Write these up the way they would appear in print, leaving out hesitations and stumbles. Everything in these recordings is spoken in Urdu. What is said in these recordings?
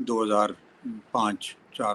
2005, 4,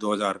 2000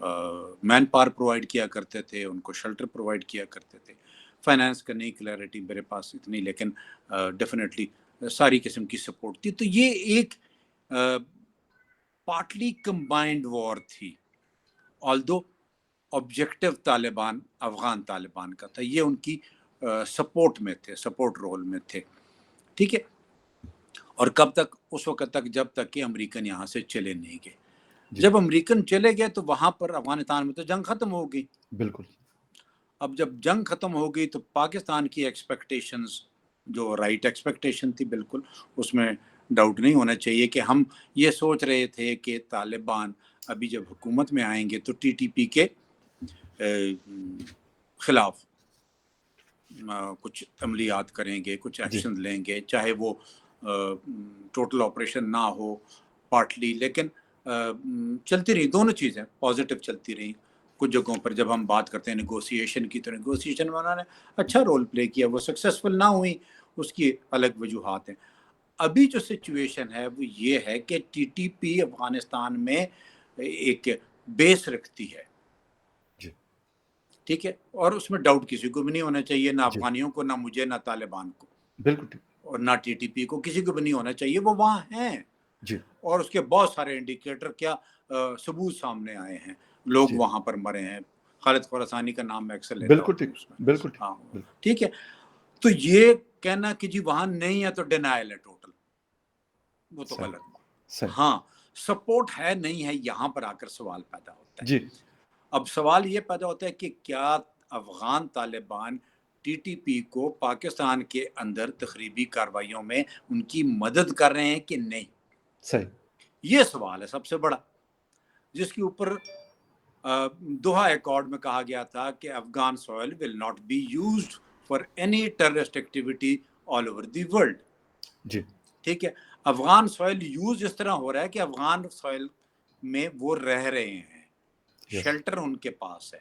مین پاور پرووائڈ کیا کرتے تھے, ان کو شیلٹر پرووائڈ کیا کرتے تھے. فائنانس کا نہیں کلیئرٹی میرے پاس اتنی, لیکن ڈیفینیٹلی ساری قسم کی سپورٹ تھی. تو یہ ایک پارٹلی کمبائنڈ وار تھی, آلدو آبجیکٹو طالبان افغان طالبان کا تھا, یہ ان کی سپورٹ میں تھے, سپورٹ رول میں تھے. ٹھیک ہے, اور کب تک؟ اس وقت تک جب تک کہ امریکن یہاں سے چلے نہیں گئے. جب امریکن چلے گئے تو وہاں پر افغانستان میں تو جنگ ختم ہو گئی. بالکل. اب جب جنگ ختم ہو گئی تو پاکستان کی ایکسپیکٹیشنز جو رائٹ ایکسپیکٹیشن تھی, بالکل اس میں ڈاؤٹ نہیں ہونا چاہیے کہ ہم یہ سوچ رہے تھے کہ طالبان ابھی جب حکومت میں آئیں گے تو ٹی ٹی پی کے خلاف کچھ عملیات کریں گے, کچھ ایکشن لیں گے, چاہے وہ ٹوٹل آپریشن نہ ہو, پارٹلی. لیکن چلتی رہی دونوں چیزیں, پازیٹیو چلتی رہی. کچھ جگہوں پر جب ہم بات کرتے ہیں نیگوسیشن کی, تو نیگوسیشن میں انہوں نے اچھا رول پلے کیا, وہ سکسیسفل نہ ہوئی, اس کی الگ وجوہات ہیں. ابھی جو سچویشن ہے وہ یہ ہے کہ ٹی ٹی پی افغانستان میں ایک بیس رکھتی ہے. ٹھیک ہے, اور اس میں ڈاؤٹ کسی کو بھی نہیں ہونا چاہیے, نہ افغانیوں کو, نہ مجھے, نہ طالبان کو, بالکل, اور نہ ٹی ٹی پی کو, کسی کو بھی نہیں ہونا چاہیے. وہ وہاں ہیں, اور اس کے بہت سارے انڈیکیٹر کیا ثبوت سامنے آئے ہیں. لوگ وہاں پر مرے ہیں. خالد خوراسانی کا نام میں اکثر لیتا ہوں. بالکل. ہاں ٹھیک ہے. تو یہ کہنا کہ جی وہاں نہیں ہے تو ڈینائل ہے ٹوٹل, وہ تو غلط. ہاں سپورٹ ہے نہیں ہے, یہاں پر آ کر سوال پیدا ہوتا ہے. اب سوال یہ پیدا ہوتا ہے کہ کیا Afghan Taliban T T P کو پاکستان کے اندر تخریبی کارروائیوں میں ان کی مدد کر رہے ہیں کہ نہیں؟ صحیح, یہ سوال ہے سب سے بڑا, جس کے اوپر دوحہ ایکارڈ میں کہا گیا تھا کہ Afghan soil will not be used for any terrorist activity all over the world. ٹھیک ہے, افغان سوئل یوز اس طرح ہو رہا ہے کہ افغان سوئل میں وہ رہ رہے ہیں, شیلٹر ان کے پاس ہے,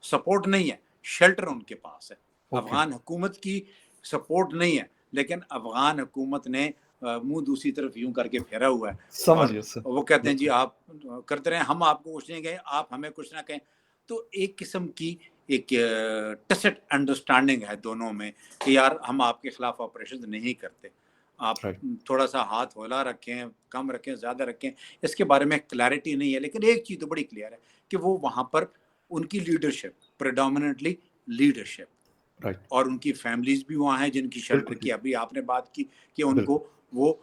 سپورٹ نہیں ہے, شیلٹر ان کے پاس ہے. افغان حکومت کی سپورٹ نہیں ہے, لیکن افغان حکومت نے منہ دوسری طرف یوں کر کے پھیرا ہوا ہے, اور وہ کہتے ہیں جی آپ کرتے رہیں, ہم آپ کو کچھ نہیں کہیں, آپ ہمیں کچھ نہ کہیں. تو ایک قسم کی ایک ٹیسٹ انڈرسٹینڈنگ ہے دونوں میں کہ یار ہم آپ کے خلاف آپریشن نہیں کرتے, آپ تھوڑا سا ہاتھ ہولا رکھیں, کم رکھیں, زیادہ رکھیں, اس کے بارے میں کلیئرٹی نہیں ہے. لیکن ایک چیز تو بڑی کلیئر ہے کہ وہ وہاں پر ان کی لیڈرشپ, پریڈومیننٹلی لیڈرشپ, اور ان کی فیملیز بھی وہاں ہیں جن کی شیلٹر کی ابھی آپ نے بات کی کہ ان کو وہ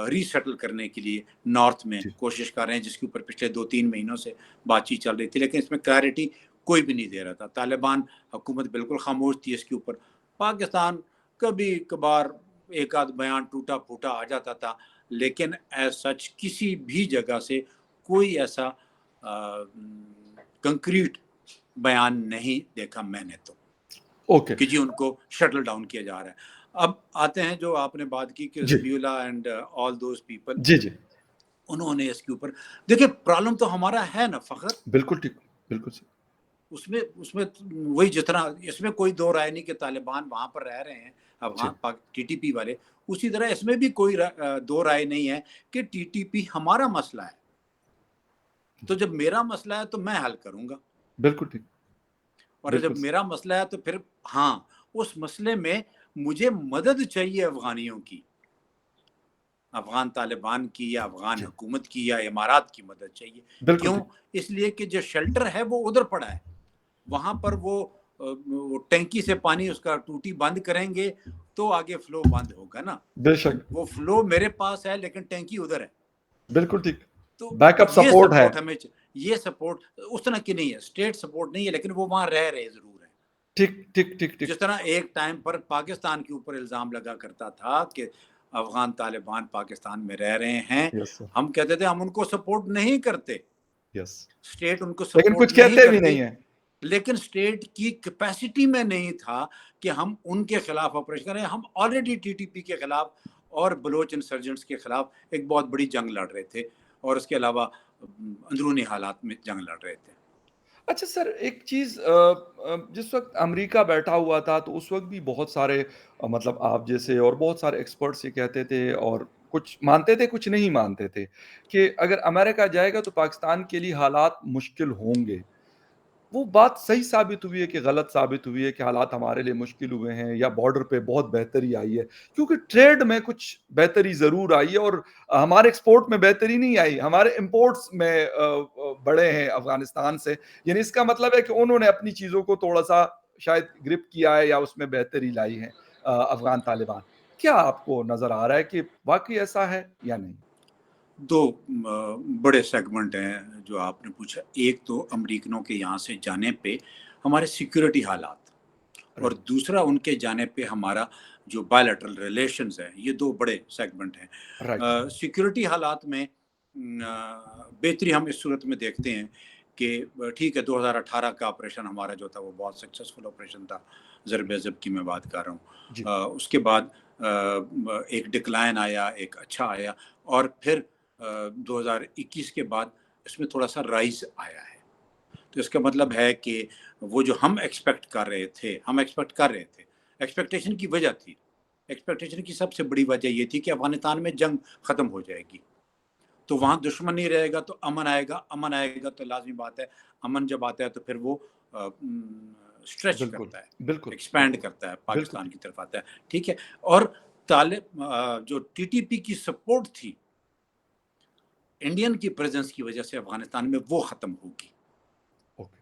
ری سیٹل کرنے کے لیے نارتھ میں کوشش کر رہے ہیں, جس کے اوپر پچھلے 2-3 مہینوں سے بات چیت چل رہی تھی, لیکن اس میں کلیئرٹی کوئی بھی نہیں دے رہا تھا. طالبان حکومت بالکل خاموش تھی اس کے اوپر. پاکستان کبھی کبھار ایک آدھ بیان ٹوٹا پھوٹا آ جاتا تھا, لیکن ایز سچ کسی بھی جگہ سے کوئی ایسا کنکریٹ بیان نہیں دیکھا میں نے تو کہ جی ان کو شٹل ڈاؤن کیا جا رہا ہے. اب آتے ہیں جو آپ نے بات کی کہ ذبیح اللہ اینڈ آل دوز پیپل, انہوں نے اس کے اوپر دیکھیں پرابلم تو ہمارا ہے نا فخر, بالکل ٹھیک, بالکل اس میں وہی جتنا اس میں کوئی دو رائے نہیں کہ طالبان وہاں پر رہ رہے ہیں افغان ٹی ٹی پی والے, اسی طرح اس میں بھی کوئی دو رائے نہیں ہے کہ ٹی ٹی پی ہمارا مسئلہ ہے. تو جب میرا مسئلہ ہے تو میں حل کروں گا, بالکل ٹھیک, اور جب میرا مسئلہ ہے تو پھر ہاں اس مسئلے میں مجھے مدد چاہیے افغانیوں کی, افغان طالبان کی یا افغان حکومت کی یا امارات کی مدد چاہیے. کیوں؟ اس لیے کہ جو شیلٹر ہے وہ ادھر پڑا ہے, وہاں پر وہ ٹینکی سے پانی اس کا ٹوٹی بند کریں گے تو آگے فلو بند ہوگا نا. بے شک وہ فلو میرے پاس ہے لیکن ٹینکی ادھر ہے. بالکل ٹھیک, تو بیک اپ سپورٹ ہے, ہمیں یہ سپورٹ اس طرح کی نہیں ہے, اسٹیٹ سپورٹ نہیں ہے, لیکن وہ وہاں رہ رہے ضرور ہیں. ٹھیک ٹھیک ٹھیک, جس طرح ایک ٹائم پر پاکستان کے اوپر الزام لگا کرتا تھا کہ افغان طالبان پاکستان میں رہ رہے ہیں, ہم کہتے تھے ہم ان کو سپورٹ نہیں کرتے, اسٹیٹ ان کو سپورٹ نہیں کرتی, لیکن اسٹیٹ کی کیپیسٹی میں نہیں تھا کہ ہم ان کے خلاف آپریشن کریں. ہم آلریڈی ٹی ٹی پی کے خلاف اور بلوچ انسرجنٹس کے خلاف ایک بہت بڑی جنگ لڑ رہے تھے, اور اس کے علاوہ اندرونی حالات میں جنگ لڑ رہے تھے. اچھا سر, ایک چیز, جس وقت امریکہ بیٹھا ہوا تھا تو اس وقت بھی بہت سارے مطلب آپ جیسے اور بہت سارے ایکسپرٹس یہ کہتے تھے, اور کچھ مانتے تھے کچھ نہیں مانتے تھے, کہ اگر امریکہ جائے گا تو پاکستان کے لیے حالات مشکل ہوں گے. وہ بات صحیح ثابت ہوئی ہے کہ غلط ثابت ہوئی ہے کہ حالات ہمارے لیے مشکل ہوئے ہیں یا بارڈر پہ بہت بہتری آئی ہے؟ کیونکہ ٹریڈ میں کچھ بہتری ضرور آئی ہے، اور ہمارے ایکسپورٹ میں بہتری نہیں آئی، ہمارے امپورٹس میں بڑے ہیں افغانستان سے، یعنی اس کا مطلب ہے کہ انہوں نے اپنی چیزوں کو تھوڑا سا شاید گرپ کیا ہے یا اس میں بہتری لائی ہے افغان طالبان۔ کیا آپ کو نظر آ رہا ہے کہ واقعی ایسا ہے یا نہیں؟ دو بڑے سیگمنٹ ہیں جو آپ نے پوچھا. ایک تو امریکنوں کے یہاں سے جانے پہ ہمارے سیکیورٹی حالات، اور رائٹ، دوسرا ان کے جانے پہ ہمارا جو بائلیٹرل ریلیشنز ہیں. یہ دو بڑے سیگمنٹ ہیں. رائٹ، سیکیورٹی حالات میں بہتری ہم اس صورت میں دیکھتے ہیں کہ ٹھیک ہے 2018 کا آپریشن ہمارا جو تھا وہ بہت سکسیسفل آپریشن تھا. ضرب عضب کی میں بات کر رہا جی، ہوں. اس کے بعد ایک ڈکلائن آیا، ایک اچھا آیا، اور پھر 2021 کے بعد اس میں تھوڑا سا رائز آیا ہے. تو اس کا مطلب ہے کہ وہ جو ہم ایکسپیکٹ کر رہے تھے، ایکسپیکٹیشن کی وجہ تھی. ایکسپیکٹیشن کی سب سے بڑی وجہ یہ تھی کہ افغانستان میں جنگ ختم ہو جائے گی، تو وہاں دشمن نہیں رہے گا تو امن آئے گا. امن آئے گا تو لازمی بات ہے، امن جب آتا ہے تو پھر وہ اسٹریچ بالکل، کرتا ہے، بالکل، ایکسپینڈ بالکل، کرتا ہے، بالکل پاکستان ٹھیک، کی طرف آتا ہے. ٹھیک ہے. اور طالب جو ٹی ٹی پی کی سپورٹ تھی انڈین کی پریزنس کی وجہ سے افغانستان میں، وہ ختم ہوگی. اوکے،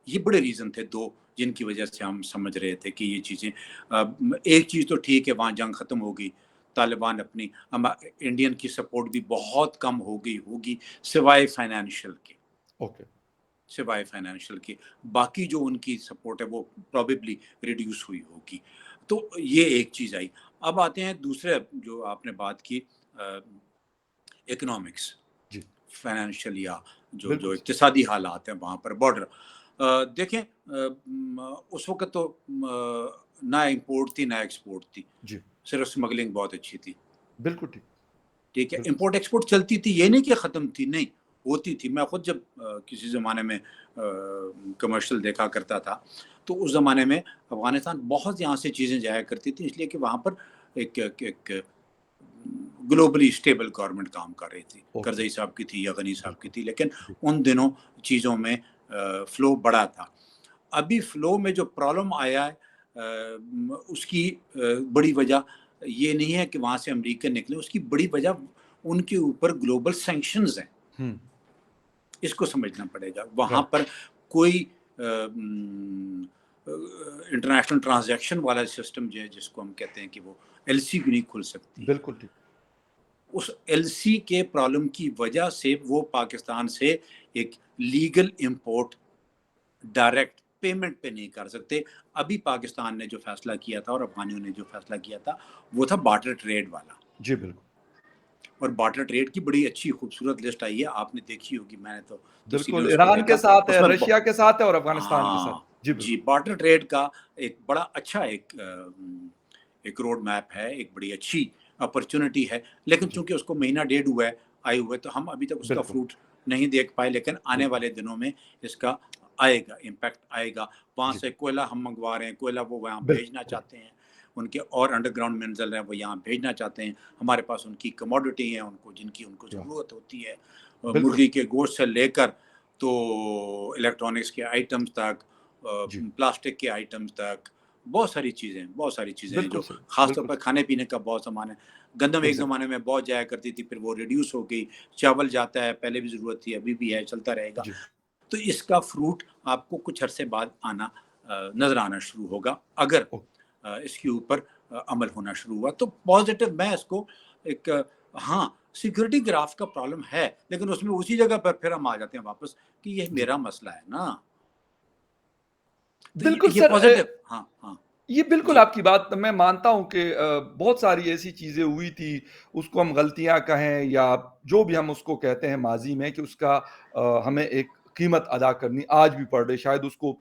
یہ بڑے ریزن تھے دو جن کی وجہ سے ہم سمجھ رہے تھے کہ یہ چیزیں ایک چیز تو ٹھیک ہے وہاں جنگ ختم ہوگی، طالبان اپنی انڈین کی سپورٹ بھی بہت کم ہوگی سوائے فائنینشیل کے، اوکے، باقی جو ان کی سپورٹ ہے وہ پروبیبلی ریڈیوس ہوئی ہوگی. تو یہ ایک چیز آئی. اب آتے ہیں دوسرے جو آپ نے بات کی، اکنامکس، جی، فائنینشیل یا جو بالکل صحیح، اقتصادی حالات ہیں وہاں پر بارڈر. دیکھیں اس وقت تو نہ امپورٹ تھی نہ ایکسپورٹ تھی، جی، صرف اسمگلنگ بہت اچھی تھی. بالکل ٹھیک، ٹھیک ہے. بالکل امپورٹ ایکسپورٹ چلتی تھی، یہ نہیں کہ ختم تھی، نہیں ہوتی تھی. میں خود جب کسی زمانے میں کمرشل دیکھا کرتا تھا تو اس زمانے میں افغانستان بہت یہاں سے چیزیں جایا کرتی تھی، اس لیے کہ وہاں پر ایک گلوبلی اسٹیبل گورنمنٹ کام کر رہی تھی. اوکے، کرزئی صاحب کی تھی یا غنی صاحب کی بالکل، تھی، لیکن جی، ان دنوں چیزوں میں فلو بڑا تھا. ابھی فلو میں جو پرابلم آیا ہے اس کی بڑی وجہ یہ نہیں ہے کہ وہاں سے امریکہ نکلے، اس کی بڑی وجہ ان کے اوپر گلوبل سینکشنز ہیں. ہوں، اس کو سمجھنا پڑے گا. وہاں رائٹ، پر کوئی انٹرنیشنل ٹرانزیکشن والا سسٹم جو ہے جس کو ہم کہتے ہیں کہ وہ ایل سی بھی نہیں کھل سکتی ہے. بالکل ٹھیک، اس ایل سی کے پرابلم کی وجہ سے وہ پاکستان سے ایک لیگل امپورٹ ڈائریکٹ پیمنٹ پہ نہیں کر سکتے. ابھی پاکستان نے جو فیصلہ کیا تھا اور افغانیوں نے جو فیصلہ کیا تھا وہ تھا بارٹر ٹریڈ والا. جی، بالکل، اور بارٹر ٹریڈ کی بڑی اچھی خوبصورت لسٹ آئی ہے، آپ نے دیکھی ہوگی، میں نے تو تفصیل بالکل، اس کو ایران کے دیکھا. ساتھ ہے، اس میں رشیا کے ساتھ ہے اور افغانستان کے ساتھ، ہاں جی، جی، بالکل، بارٹر ٹریڈ کا ایک بڑا اچھا ایک روڈ میپ ہے، ایک بڑی اچھی اپرچونٹی ہے. لیکن جی، چونکہ اس کو مہینہ ڈیڑھ ہوا ہے آئے ہوئے تو ہم ابھی تک اس کا بالکل، فروٹ نہیں دیکھ پائے. لیکن آنے بالکل، والے دنوں میں اس کا آئے گا، امپیکٹ آئے گا. وہاں جی، سے کوئلہ ہم منگوا رہے ہیں، کوئلہ وہ وہاں بھیجنا بالکل، چاہتے ہیں، ان کے اور انڈر گراؤنڈ منرل ہیں وہ یہاں بھیجنا چاہتے ہیں. ہمارے پاس ان کی کموڈٹی ہیں جن کی ان کو یا، ضرورت ہوتی ہے، بالکل، مرغی کے گوشت سے لے کر تو الیکٹرانکس کے آئٹمز تک، جی، پلاسٹک کے آئٹمز تک، بہت ساری چیزیں ہیں بالکل جو صحیح، خاص طور بالکل پر صحیح، کھانے پینے کا بہت سامان ہے. گندم ایک ایگزیکٹ، زمانے میں بہت جایا کرتی تھی، پھر وہ ریڈیوس ہو گئی. چاول جاتا ہے، پہلے بھی ضرورت تھی، ابھی بھی ہے، چلتا رہے گا. جی، تو اس کا فروٹ آپ کو کچھ عرصے بعد نظر آنا شروع ہوگا اگر اوکے، اس کے اوپر عمل ہونا شروع ہوا. تو پازیٹیو میں اس کو ایک ہاں سیکورٹی گراف کا پرابلم ہے، لیکن اس میں اسی جگہ پر پھر ہم آ جاتے ہیں واپس کہ یہ جی، میرا مسئلہ ہے نا. تو بالکل یہ سر، پازیٹیو. ہاں ہاں یہ بالکل جی آپ کی بات میں مانتا ہوں کہ بہت ساری ایسی چیزیں ہوئی تھی، اس کو ہم غلطیاں کہیں یا جو بھی ہم اس کو کہتے ہیں ماضی میں، کہ اس کا ہمیں ایک قیمت ادا کرنی آج بھی پڑ رہی. شاید اس کو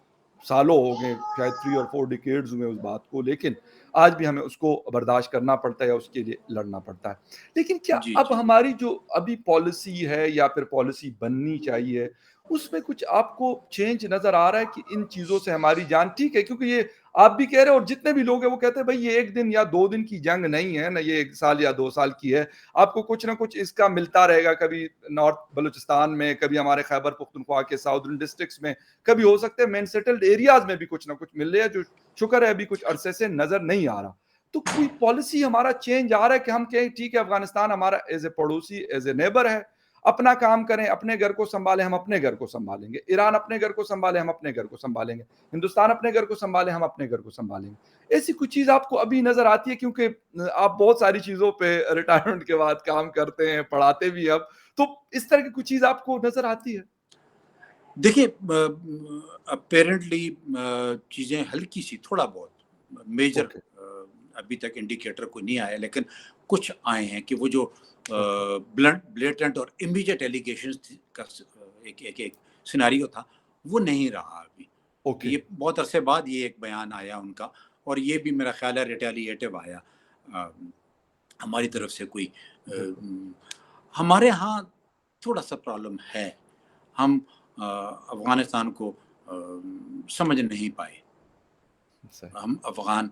سالوں ہو گئے، شاید 3 اور 4 ڈیکیڈز ہوئے اس بات کو، لیکن آج بھی ہمیں اس کو برداشت کرنا پڑتا ہے یا اس کے لیے لڑنا پڑتا ہے. لیکن کیا جی اب جی ہماری جو ابھی پالیسی ہے یا پھر پالیسی بننی چاہیے، اس میں کچھ آپ کو چینج نظر آ رہا ہے کہ ان چیزوں سے ہماری جان ٹھیک ہے؟ کیونکہ یہ آپ بھی کہہ رہے ہیں اور جتنے بھی لوگ ہیں وہ کہتے ہیں بھائی یہ 1 دن یا 2 دن کی جنگ نہیں ہے، نہ یہ 1 سال یا 2 سال کی ہے، آپ کو کچھ نہ کچھ اس کا ملتا رہے گا، کبھی نارتھ بلوچستان میں، کبھی ہمارے خیبر پختونخوا کے ساؤدرن ڈسٹرکٹس میں، کبھی ہو سکتے ہیں مین سیٹلڈ ایریاز میں بھی کچھ نہ کچھ مل رہے ہیں، جو شکر ہے ابھی کچھ عرصے سے نظر نہیں آ رہا. تو کوئی پالیسی ہمارا چینج آ رہا ہے کہ ہم کہیں ٹھیک ہے افغانستان ہمارا ایز اے پڑوسی، ایز اے نیبر ہے، اپنا کام کریں، اپنے گھر کو سنبھالیں، ہم اپنے گھر کو سنبھالیں گے، ایران اپنے گھر کو سنبھالے، ہم اپنے گھر کو سنبھالیں گے، ہندوستان اپنے گھر کو سنبھالے، ہم اپنے گھر کو سنبھالیں گے. ایسی کچھ چیز آپ کو ابھی نظر آتی ہے؟ کیونکہ آپ بہت ساری چیزوں پہ ریٹائرمنٹ کے بعد کام کرتے ہیں، پڑھاتے بھی اب، تو اس طرح کی کچھ چیز آپ کو نظر آتی ہے؟ دیکھیے اپیرنٹلی چیزیں ہلکی سی تھوڑا بہت میجر اوکے ابھی تک انڈیکیٹر کوئی نہیں آیا، لیکن کچھ آئے ہیں کہ وہ جو اوکے بلیٹنٹ اور امیڈیٹ ایلیگیشنز کا ایک سیناریو تھا وہ نہیں رہا ابھی. اوکے یہ بہت عرصے بعد یہ ایک بیان آیا ان کا، اور یہ بھی میرا خیال ہے ریٹیلیٹو آیا ہماری طرف سے. کوئی بالکل ہمارے ہاں تھوڑا سا پرابلم ہے، ہم افغانستان کو سمجھ نہیں پائے، صحیح ہم افغان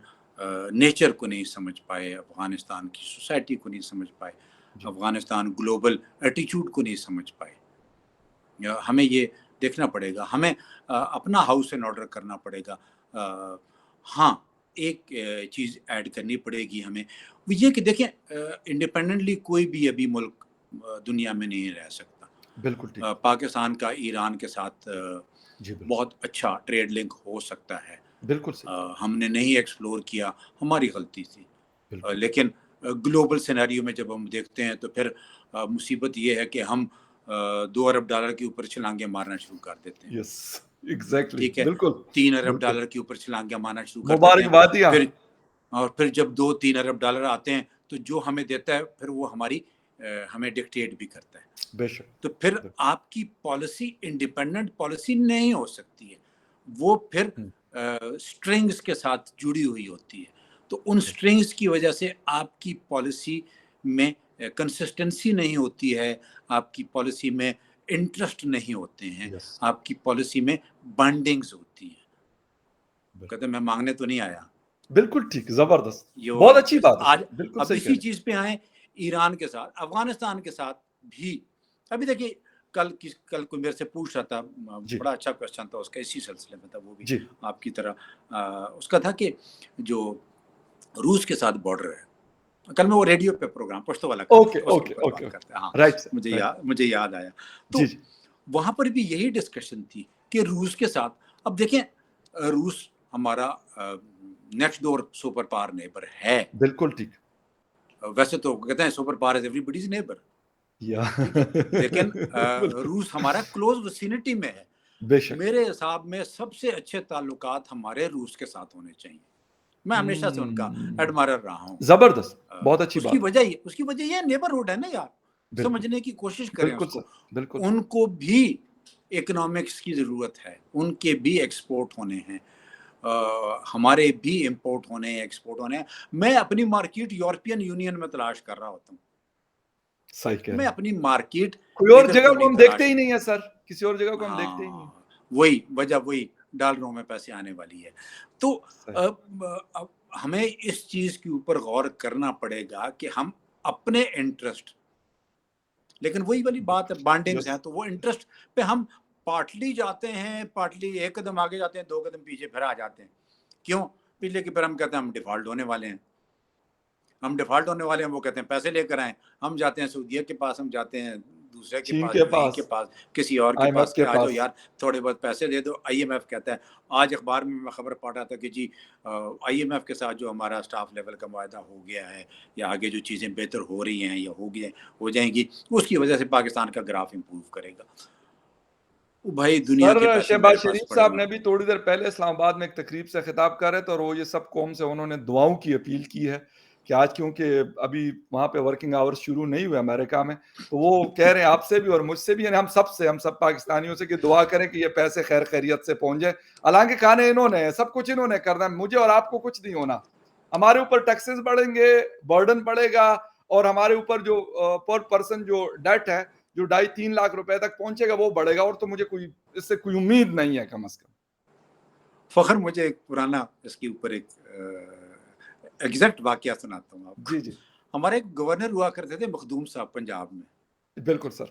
نیچر کو نہیں سمجھ پائے، افغانستان کی سوسائٹی کو نہیں سمجھ پائے، جی افغانستان گلوبل ایٹیچیوڈ کو نہیں سمجھ پائے. ہمیں یہ دیکھنا پڑے گا، ہمیں اپنا ہاؤس اینڈ آرڈر کرنا پڑے گا. ہاں ایک چیز ایڈ کرنی پڑے گی ہمیں، وہ یہ کہ دیکھیں انڈیپینڈنٹلی کوئی بھی ابھی ملک دنیا میں نہیں رہ سکتا. بالکل ٹھیک پاکستان کا ایران کے ساتھ جی بالکل بہت اچھا ٹریڈ لنک ہو سکتا ہے، بالکل صحیح ہم نے نہیں ایکسپلور کیا، ہماری غلطی تھی. بالکل لیکن گلوبل سیناریو میں جب ہم دیکھتے ہیں تو پھر مصیبت یہ ہے کہ ہم $2 ارب کے اوپر چھلانگیں مارنا شروع کر دیتے ہیں. یس ایگزیکٹلی ٹھیک ہے، بالکل $3 ارب بالکل کے اوپر چھلانگیں مارنا شروع کر دیتے ہیں. مبارکبادیاں پھر جب $2-3 ارب آتے ہیں تو جو ہمیں دیتا ہے پھر وہ ہمیں ڈکٹیٹ بھی کرتا ہے. بے شک تو پھر آپ کی پالیسی انڈیپینڈنٹ پالیسی نہیں ہو سکتی ہے، وہ پھر سٹرنگز کے ساتھ جڑی ہوئی ہوتی ہے. تو ان سٹرنگز کی وجہ سے آپ کی پالیسی میں کنسسٹنسی نہیں ہوتی ہے، آپ کی پالیسی میں انٹرسٹ نہیں ہوتے ہیں، یس آپ کی پالیسی میں بانڈنگز ہوتی ہیں. کہتے ہیں میں مانگنے تو نہیں آیا. بالکل ٹھیک زبردست جو بہت اچھی بات ہے آج سر بالکل اب صحیح کہہ اسی رہے چیز پہ آئیں ایران کے ساتھ، افغانستان کے ساتھ بھی. ابھی دیکھیے کل کوئی میرے سے پوچھ رہا تھا، جی بڑا اچھا کوشچن تھا اس کا، اسی سلسلے میں تھا وہ بھی جی آپ کی طرح. اس کا تھا کہ جو روس کے ساتھ بارڈر ہے، کل میں وہ ریڈیو پہ پروگرام پشتو والا کر رہا اوکے تھا، اس کے اوکے اوپر اوکے بات کرتے ہیں. ہاں رائٹ مجھے یاد آیا. تو جی جی وہاں پر بھی یہی ڈسکشن تھی کہ روس کے ساتھ، اب دیکھیں روس ہمارا next door super power neighbour ہے. بالکل ٹھیک ویسے تو کہتے ہیں super power is every buddies neighbour, یا ٹھیک ہے، لیکن بالکل روس ہمارا کلوز وسینٹی میں ہے. بے شک میرے حساب میں سب سے اچھے تعلقات ہمارے روس کے ساتھ ہونے چاہیے. میں ہمیشہ سے ان کا ایڈمائرر رہا ہوں. زبردست بہت اچھی اس کی بات وجہ یہ نیبرہڈ ہے نا یار، بالکل سمجھنے کی کوشش کریں اس بالکل کو. سر بالکل ان کو بھی اکنامکس کی ضرورت ہے، ان کے بھی ایکسپورٹ ہونے ہیں، ہمارے بھی امپورٹ ہونے ہیں، ایکسپورٹ ہونے ہیں. میں اپنی مارکیٹ یورپین یونین میں تلاش کر رہا ہوتا ہوں، صحیح کہہ میں رہے ہیں اپنی مارکیٹ کوئی اور ادھر جگہ تو کو نہیں ہم تلاش. دیکھتے ہی نہیں ہے سر، کسی اور جگہ کو ہم دیکھتے ہی نہیں ہاں وہی وجہ، وہی ڈالروں میں پیسے آنے والی ہے. تو ہمیں اس چیز کے اوپر غور کرنا پڑے گا کہ ہم اپنے انٹرسٹ، لیکن وہی والی بات ہے بانڈنگز ہیں، تو وہ انٹرسٹ پہ ہم پارٹلی جاتے ہیں، پارٹلی 1 قدم آگے جاتے ہیں، 2 قدم پیچھے پھر آ جاتے ہیں. کیوں؟ پچھلے کی پھر ہم کہتے ہیں ہم ڈیفالٹ ہونے والے ہیں، ہم ڈیفالٹ ہونے والے ہیں. وہ کہتے ہیں پیسے لے کر آئیں، ہم جاتے ہیں سعودیہ کے پاس، ہم جاتے ہیں دوسرے کے چین پاس، کے یو اے ای پاس کے پاس، کسی اور کے IMF پاس، کہ کے آ جاؤ پاس یار تھوڑے بہت پیسے دے دو. آئی ایم ایف کہتا ہے، آج اخبار میں خبر پڑھ رہا تھا کہ جی آئی ایم ایف کے ساتھ جو ہمارا اسٹاف لیول کا معاہدہ ہو گیا ہے، یا آگے جو چیزیں بہتر ہو رہی ہیں یا ہو جائیں گی، اس کی وجہ سے پاکستان کا گراف امپروو کرے گا. بھائی دنیا کے سر پیسے میرے شہباز پاس شریف پڑے صاحب ہوئے نے ہیں. بھی تھوڑی دیر پہلے اسلام آباد میں ایک تقریب سے خطاب کر رہے تھے، اور وہ یہ سب قوم سے انہوں نے دعاؤں کی اپیل کی ہے کہ آج کیونکہ ابھی وہاں پہ ورکنگ آورز شروع نہیں ہوئے امریکہ میں، تو وہ کہہ رہے ہیں آپ سے بھی اور مجھ سے بھی، یعنی ہم سب پاکستانیوں سے کہ دعا کریں کہ یہ پیسے خیر خیریت سے پہنچ جائے. حالانکہ کھانے انہوں نے سب کچھ انہوں نے کرنا ہے، مجھے اور آپ کو کچھ نہیں ہونا. ہمارے اوپر ٹیکسز بڑھیں گے، برڈن پڑے گا، اور ہمارے اوپر جو پر پرسن جو ڈیٹ ہے جو 2.5-3 لاکھ روپے تک پہنچے گا وہ بڑھے گا، اور تو مجھے اس سے کوئی امید نہیں ہے کم از کم. فخر مجھے ایک پرانا اس کے اوپر ایک ایگزیکٹ واقعہ سناتا ہوں آپ کو. جی جی ہمارے ایک گورنر ہوا کرتے تھے مخدوم صاحب پنجاب میں, بالکل سر.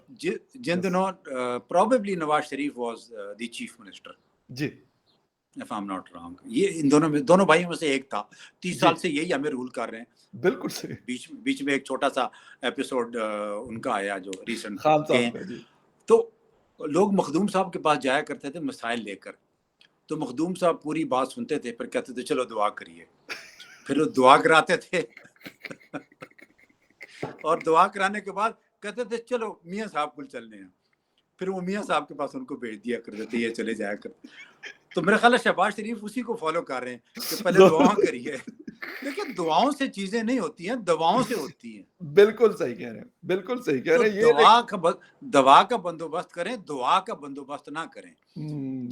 جن دنوں probably Nawaz Sharif was the chief minister, جی if I'm not wrong. یہ ان دونوں بھائیوں میں سے ایک تھا. 30 سال سے یہی ہمیں رول کر رہے ہیں. بالکل صحیح. بیچ میں ایک چھوٹا سا ایپیسوڈ ان کا آیا جو ریسنٹ خان صاحب کا. جی تو لوگ مخدوم صاحب کے پاس جایا کرتے تھے مسائل لے کر. تو مخدوم صاحب پوری بات سنتے تھے, پھر کہتے تھے چلو دعا کریے. پھر وہ دعا کراتے تھے اور دعا کرانے کے بعد کہتے تھے چلو میاں صاحب کو چلنے ہیں. پھر وہ میاں صاحب کے پاس ان کو بھیج دیا کرتے تھے, یہ چلے جایا کرتے. تو میرا خیال ہے شہباز شریف اسی کو فالو کر رہے ہیں کہ پہلے دعا کریے. دیکھیں دعاؤں سے چیزیں نہیں ہوتی ہیں, دواؤں سے ہوتی ہیں. بالکل صحیح کہہ رہے ہیں, بالکل صحیح کہہ رہے ہیں. دوا کا بندوبست کریں, دعا کا بندوبست نہ کریں.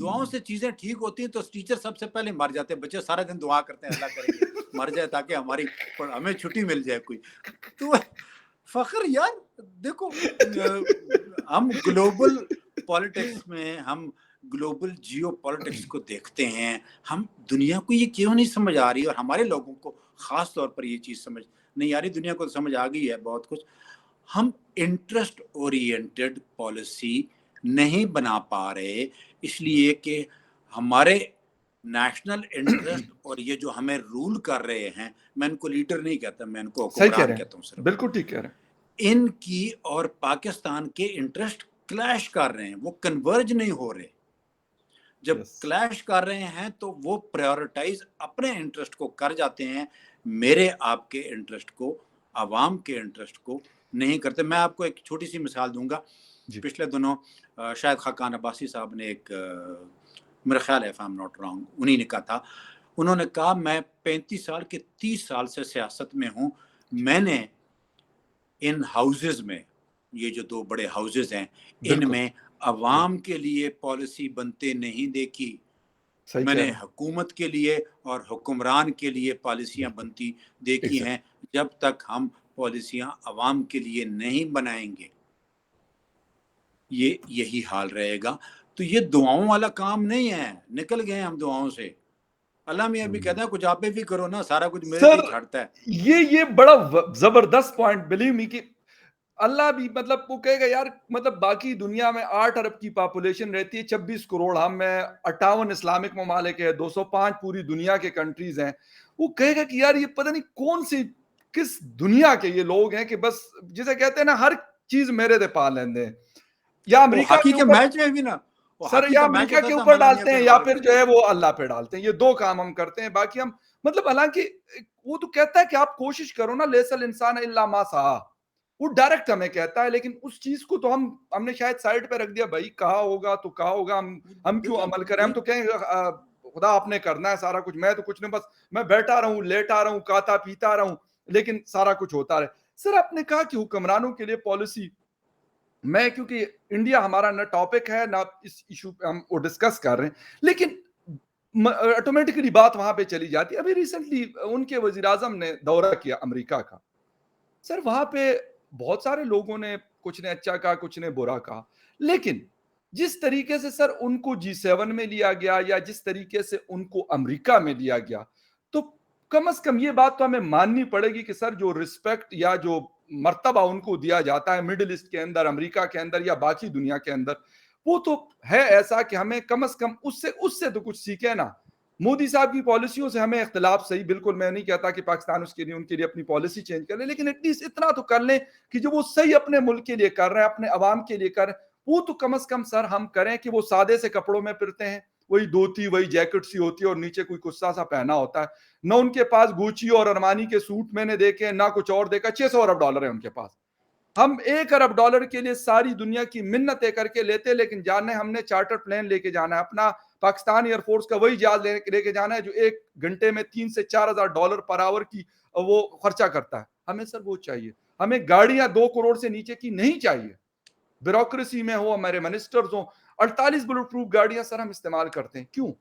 دعاؤں سے چیزیں ٹھیک ہوتی ہیں تو ٹیچر سب سے پہلے مر جاتے ہیں. بچے سارا دن دعا کرتے ہیں اللہ کرے گا مر جائے تاکہ ہمیں چھٹی مل جائے کوئی. تو فخر یار دیکھو, ہم گلوبل پالیٹکس میں, ہم گلوبل جیو پالیٹکس کو دیکھتے ہیں. ہم دنیا کو یہ کیوں نہیں سمجھ آ رہی, اور ہمارے لوگوں کو خاص طور پر یہ چیز سمجھ نہیں آ رہی. دنیا کو سمجھ آ گئی ہے بہت کچھ. ہم انٹرسٹ اورینٹڈ پالیسی نہیں بنا پا رہے, اس لیے کہ ہمارے نیشنل انٹرسٹ اور یہ جو ہمیں رول کر رہے ہیں, میں ان کو لیڈر نہیں کہتا, میں ان کو حکمران کہتا ہوں صرف. بالکل ٹھیک کہہ رہے ہیں. ان کی اور پاکستان کے انٹرسٹ کلیش کر رہے ہیں, وہ کنورج نہیں ہو رہے. جب کلیش کر رہے ہیں تو وہ پریورٹائز اپنے انٹرسٹ کو کر جاتے ہیں, میرے آپ کے انٹرسٹ کو, عوام کے انٹرسٹ کو نہیں کرتے. میں آپ کو ایک چھوٹی سی مثال دوں گا. پچھلے دنوں شاید خاقان عباسی صاحب نے ایک, میرا خیال ہے if I'm not wrong, انہی نے کہا تھا, انہوں نے کہا میں 35 سال کے 30 سال سے سیاست میں ہوں, میں نے ان ہاؤسز میں, یہ جو 2 بڑے ہاؤسز ہیں, ان میں عوام کے لیے پالیسی بنتے نہیں دیکھی. میں نے حکومت کے لیے اور حکمران کے لیے پالیسیاں بنتی دیکھی ہیں. جب تک ہم پالیسیاں عوام کے لیے نہیں بنائیں گے یہی حال رہے گا. تو یہ دعاؤں والا کام نہیں ہے, نکل گئے ہم دعاؤں سے. اللہ میاں بھی کہتا ہے کچھ آپ بھی کرو نا, سارا کچھ میرے پہ چھڑتا ہے. یہ بڑا زبردست پوائنٹ, بلیو می, کہ اللہ بھی مطلب وہ کہے گا یار, مطلب باقی دنیا میں 8 ارب کی پاپولیشن رہتی ہے, 26 کروڑ ہم میں, 58 اسلامک ممالک ہے, 205 پوری دنیا کے کنٹریز ہیں. وہ کہے گا کہ یار یہ پتہ نہیں کون سی کس دنیا کے یہ لوگ ہیں کہ بس جسے کہتے ہیں نا ہر چیز میرے دے پا لیندے ہیں. یا امریکہ کے میچ میں بھی نا سر, یا امریکہ کے اوپر ڈالتے ہیں یا پھر جو ہے وہ اللہ پہ ڈالتے ہیں. یہ 2 کام ہم کرتے ہیں. باقی ہم مطلب, حالانکہ وہ تو کہتا ہے کہ آپ کوشش کرو نا, لیس الانسان الا ما سعی, وہ ڈائریکٹ ہمیں کہتا ہے. لیکن اس چیز کو تو ہم نے شاید سائڈ پہ رکھ دیا. بھائی کہا ہوگا تو کہا ہوگا, ہم کیوں عمل کریں. ہم تو کہیں خدا آپ نے کرنا ہے سارا کچھ, میں تو کچھ نہیں, بس میں بیٹھا رہوں, لیٹا رہوں, کھاتا پیتا رہوں, لیکن سارا کچھ ہوتا رہے. سر آپ نے کہا کہ حکمرانوں کے لیے پالیسی, میں کیونکہ انڈیا ہمارا نہ ٹاپک ہے نہ اس ایشو پہ ہم وہ ڈسکس کر رہے ہیں, لیکن آٹومیٹکلی بات وہاں پہ چلی جاتی ہے. ابھی ریسنٹلی ان کے وزیر اعظم نے دورہ کیا امریکہ کا. سر وہاں پہ بہت سارے لوگوں نے کچھ نے اچھا کہا, کچھ نے برا کہا, لیکن جس طریقے سے سر ان کو G7 میں لیا گیا یا جس طریقے سے ان کو امریکہ میں لیا گیا, تو کم از کم یہ بات تو ہمیں ماننی پڑے گی کہ سر جو رسپیکٹ یا جو مرتبہ ان کو دیا جاتا ہے مڈل ایسٹ کے اندر, امریکہ کے اندر یا باقی دنیا کے اندر, وہ تو ہے ایسا کہ ہمیں کم از کم اس سے تو کچھ سیکھے نا. مودی صاحب کی پالیسیوں سے ہمیں اختلاف, صحیح بالکل, میں نہیں کہتا کہ پاکستان اس کے لیے ان کے لیے اپنی پالیسی چینج کر لے, لیکن ایٹ لیسٹ اتنا تو کر لیں کہ جو وہ صحیح اپنے ملک کے لیے کر رہے ہیں, اپنے عوام کے لیے کر رہے ہیں, وہ تو کم از کم سر ہم کریں. کہ وہ سادے سے کپڑوں میں پھرتے ہیں, وہی دھوتی وہی جیکٹ سی ہوتی ہے اور نیچے کوئی کسا سا پہنا ہوتا ہے, نہ ان کے پاس گوچی اور ارمانی کے سوٹ میں نے دیکھے, نہ کچھ اور دیکھا. 600 ارب ڈالر ہے ان کے پاس. ہم 1 ارب ڈالر کے لیے ساری دنیا کی منتیں کر کے لیتے, لیکن جانے ہم نے چارٹر پلین لے کے جانا ہے, اپنا پاکستان ایئر فورس کا وہی جہاز لے کے جانا ہے جو 1 گھنٹے میں 3 سے 4 ہزار ڈالر پر آور کی وہ خرچہ کرتا ہے. ہمیں سر وہ چاہیے. ہمیں گاڑیاں 2 کروڑ سے نیچے کی نہیں چاہیے. بیوروکریسی میں ہو, ہمارے منسٹرز ہوں, 48 بلٹ پروف گاڑیاں سر ہم استعمال کرتے ہیں. کیوں؟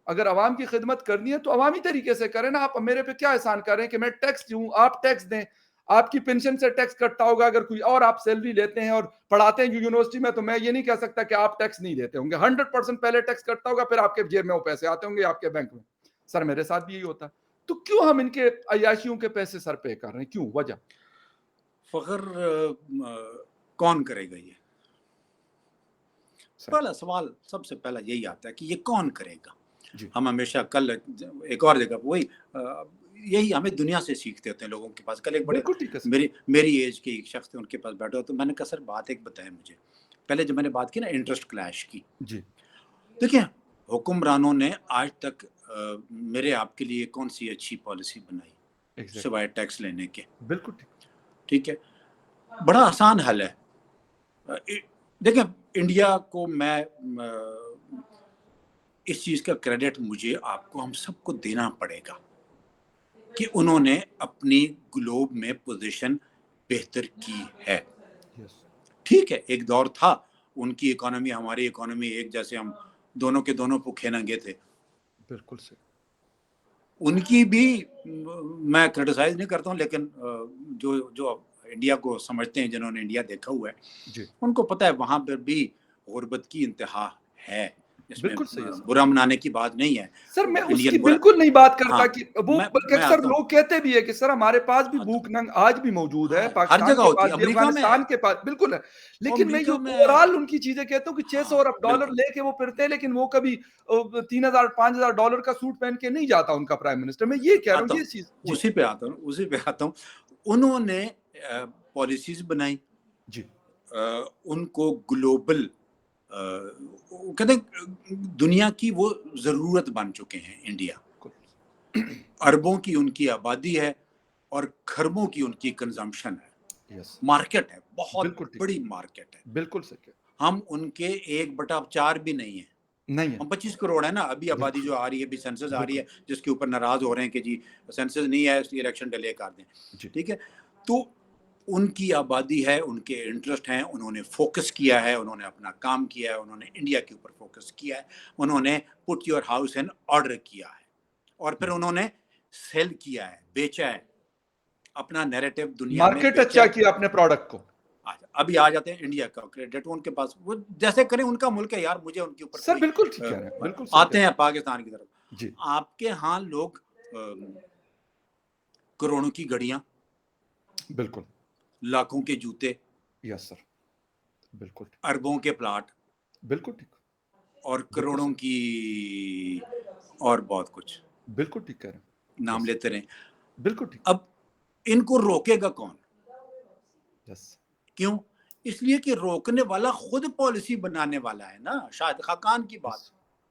اگر عوام کی خدمت کرنی ہے تو عوامی طریقے سے کریں نا. آپ میرے پہ کیا احسان کر رہے ہیں کہ میں ٹیکس دوں, آپ ٹیکس دیں. آپ کی پینشن سے ٹیکس کٹتا ہوگا, اگر کوئی اور آپ سیلری لیتے ہیں اور پڑھاتے ہیں یونیورسٹی میں, تو میں یہ نہیں کہہ سکتا کہ آپ ٹیکس نہیں دیتے ہوں گے. 100% پہلے ٹیکس کٹتا ہوگا, پھر آپ کے جیب میں وہ پیسے آتے ہوں گے آپ کے بینک میں. سر میرے ساتھ بھی یہی ہوتا ہے. تو کیوں ہم ان کے عیاشیوں کے پیسے سر پے کر رہے ہیں, کیوں, وجہ؟ فخر کون کرے گا یہ؟ پہلا سوال سب سے پہلا یہی آتا ہے کہ یہ کون کرے گا. ہم ہمیشہ کل ایک اور جگہ وہی یہی ہمیں دنیا سے سیکھتے ہوتے ہیں لوگوں کے پاس. کل ایک بڑے میری ایج کے ایک شخص تھے, ان کے پاس بیٹھا تو میں نے کہا سر بات ایک بتائیں مجھے. پہلے جب میں نے بات کی نا انٹرسٹ کلیش کی, دیکھیں حکمرانوں نے آج تک میرے آپ کے لیے کون سی اچھی پالیسی بنائی سوائے ٹیکس لینے کے؟ بالکل ٹھیک ہے, بڑا آسان حل ہے. دیکھیں انڈیا کو میں اس چیز کا کریڈٹ مجھے آپ کو ہم سب کو دینا پڑے گا کہ انہوں نے اپنی گلوب میں پوزیشن بہتر کی ہے. ٹھیک ہے, ایک دور تھا ان کی اکانومی ہماری اکانومی ایک جیسے, ہم دونوں کے دونوں بھوکے ننگے تھے. بالکل سے ان کی بھی میں کرٹیسائز نہیں کرتا ہوں, لیکن جو انڈیا کو سمجھتے ہیں, جنہوں نے انڈیا دیکھا ہوا ہے, ان کو پتہ ہے وہاں پر بھی غربت کی انتہا ہے. اس میں برا منانے کی بات نہیں ہے سر, میں اس کی بالکل نہیں بات کرتا کہ وہ بلکہ اکثر لوگ کہتے بھی ہے کہ سر ہمارے پاس بھی بھوک ننگ آج بھی موجود ہے, پاکستان کے پاس بھی, افغانستان کے پاس, بالکل ہے. لیکن میں یہ اوورآل ان کی چیزیں کہتا ہوں کہ $600 لے کے وہ پھرتے ہیں, لیکن وہ کبھی $3,000-5,000 کا سوٹ پہن کے نہیں جاتا ان کا پرائم منسٹر. میں یہ کہہ رہا ہوں, یہ چیز اسی پہ آتا ہوں. انہوں نے پالیسیز بنائی, ان کو گلوبل کہتے ہیں دنیا کی وہ ضرورت بن چکے ہیں. انڈیا اربوں کی ان کی آبادی ہے اور کھربوں کی ان کی کنزمپشن ہے, مارکیٹ ہے, بہت بڑی مارکیٹ ہے. بالکل صحیح. ہم ان کے 1/4 بھی نہیں ہیں. ہم 25 کروڑ ہے نا ابھی آبادی جو آ رہی ہے, ابھی سینسس آ رہی ہے, جس کے اوپر ناراض ہو رہے ہیں کہ جی سینسس نہیں ہے اس لیے الیکشن ڈیلے کر دیں. ٹھیک ہے, تو ان کی آبادی ہے, ان کے انٹرسٹ ہیں, انہوں نے فوکس کیا ہے, انہوں نے اپنا کام کیا ہے, انہوں نے انڈیا کے اوپر فوکس کیا ہے, انہوں نے put your house in order کیا ہے, اور پھر انہوں نے سیل کیا ہے, بیچا ہے اپنا نیریٹو دنیا میں, مارکیٹ اچھا کیا اپنے پروڈکٹ کو. ابھی آ جاتے ہیں انڈیا کا کریڈٹ ان کے پاس, وہ جیسے کریں ان کا ملک ہے یار, مجھے ان کے اوپر سر بالکل ٹھیک کہہ رہے ہیں, بالکل آتے ہیں پاکستان کی طرف. آپ کے ہاں لوگ کروڑوں کی گھڑیاں, بالکل لاکھوں کے جوتے, یس سر, بالکل اربوں کے پلاٹ, بالکل ٹھیک, اور کروڑوں کی اور بہت کچھ, بالکل ٹھیک کہہ رہے ہیں, نام لیتے رہیں. بالکل ٹھیک. اب ان کو روکے گا کون؟ کیوں؟ اس لیے کہ روکنے والا خود پالیسی بنانے والا ہے نا. شاہد خاقان کی بات,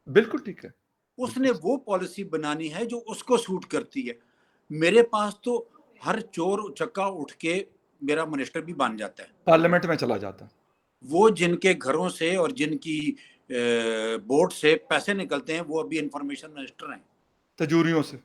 بالکل ٹھیک ہے, اس نے وہ پالیسی بنانی ہے جو اس کو سوٹ کرتی ہے. میرے پاس تو ہر چور چکا اٹھ کے میرا منسٹر بھی بن جاتا ہے, پارلیمنٹ میں چلا جاتا ہے. وہ جن کے گھروں سے اور جن کی بورڈ سے پیسے نکلتے ہیں, وہ ابھی انفارمیشن منسٹر ہیں, تجوریوں سے.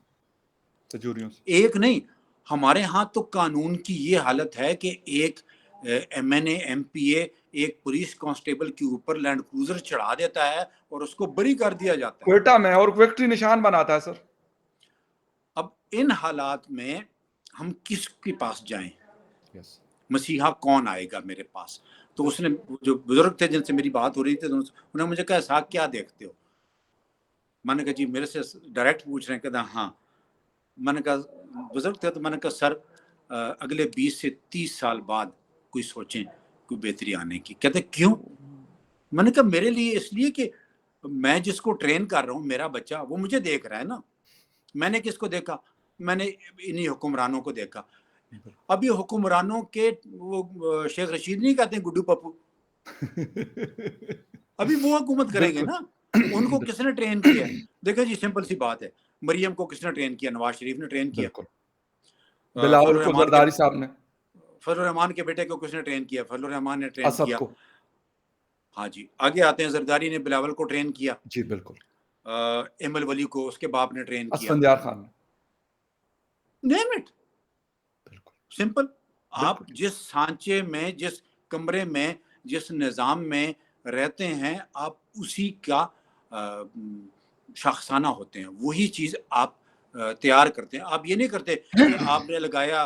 ایک نہیں, ہمارے ہاں تو قانون کی یہ حالت ہے کہ ایک M N A M P A ایک پولیس کانسٹیبل کے اوپر لینڈ کروزر چڑھا دیتا ہے اور اس کو بری کر دیا جاتا ہے کوئٹہ میں, اور وکٹری نشان بناتا ہے سر. اب ان حالات میں ہم کس کے پاس جائیں؟ مسیحا کون آئے گا میرے پاس؟ تو اس نے جو بزرگ تھے جن سے میری بات ہو رہی تھی, انہوں نے مجھے کہا اسحاق کیا دیکھتے ہو؟ میں نے کہا جی میرے سے ڈائریکٹ پوچھ رہے ہیں. کہتا ہاں. میں نے کہا بزرگ تھے, تو میں نے کہا سر اگلے 20 سے 30 سال بعد کوئی سوچیں کوئی بہتری آنے کی. کہتے کیوں؟ میں نے کہا میرے لیے اس لیے کہ میں جس کو ٹرین کر رہا ہوں, میرا بچہ, وہ مجھے دیکھ رہا ہے نا. میں نے کس کو دیکھا؟ میں نے انہی حکمرانوں کو دیکھا. اب یہ حکمرانوں کے وہ شیخ رشید نہیں کہتے ہیں گڈو پپو, ابھی وہ حکومت کریں گے نا. ان کو کس نے ٹرین کیا؟ دیکھیں جی سمپل سی بات ہے, مریم کو کس نے ٹرین کیا؟ نواز شریف نے ٹرین کیا. بلاول کو زرداری صاحب نے. فضل الرحمان کے بیٹے کو کس نے ٹرین کیا؟ فضل الرحمان نے ٹرین کیا. ہاں جی, آگے آتے ہیں, زرداری نے بلاول کو ٹرین کیا. جی بالکل. ایم ایل ولی کو اس کے باپ نے ٹرین کیا. اسفندیار خان نے. Name it, simple. آپ جس سانچے میں, جس کمرے میں, جس نظام میں رہتے ہیں, آپ اسی کا شاخسانہ ہوتے ہیں, وہی چیز آپ تیار کرتے ہیں. آپ یہ نہیں کرتے کہ آپ نے لگایا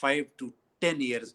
5 to 10 years,